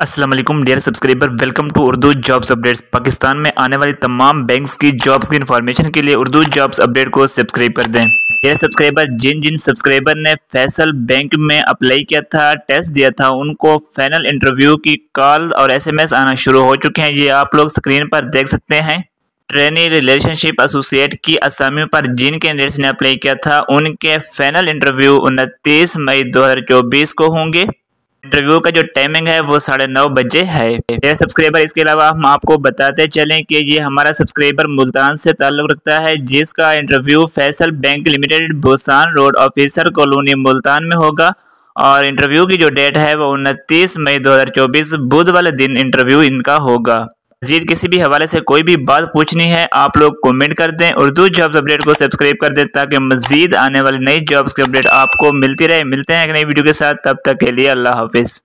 अस्सलाम वालेकुम dear subscriber, welcome to Urdu jobs updates. Pakistan में आने वाली तमाम बैंक्स की जॉब्स की इन्फॉर्मेशन के लिए उर्दू जॉब्स अपडेट को सब्सक्राइब कर दें। डियर सब्सक्राइबर, जिन जिन सब्सक्राइबर ने फैसल बैंक में अप्लाई किया था, टेस्ट दिया था, उनको फाइनल इंटरव्यू की कॉल और SMS आना शुरू हो चुके हैं। ये आप लोग स्क्रीन पर देख सकते हैं। ट्रेनी रिलेशनशिप एसोसिएट की असामियों पर जिन कैंडिडेट्स ने अप्लाई किया था, उनके फाइनल इंटरव्यू 29 मई 2024 को होंगे। इंटरव्यू का जो टाइमिंग है वो 9:30 बजे है। ये सब्सक्राइबर, इसके अलावा हम आपको बताते चलें कि ये हमारा सब्सक्राइबर मुल्तान से ताल्लुक़ रखता है, जिसका interview Faisal bank limited boson road officer colony Multan में होगा। और इंटरव्यू की जो डेट है वो 29 मई 2024 बुध वाले दिन इंटरव्यू इनका होगा। मज़ीद किसी भी हवाले से कोई भी बात पूछनी है, आप लोग कमेंट कर दें। उर्दू जॉब्स अपडेट को सब्सक्राइब कर दें ताकि मज़ीद आने वाली नई जॉब्स की अपडेट आपको मिलती रहे। मिलते हैं एक नई वीडियो के साथ, तब तक के लिए अल्लाह हाफिज़।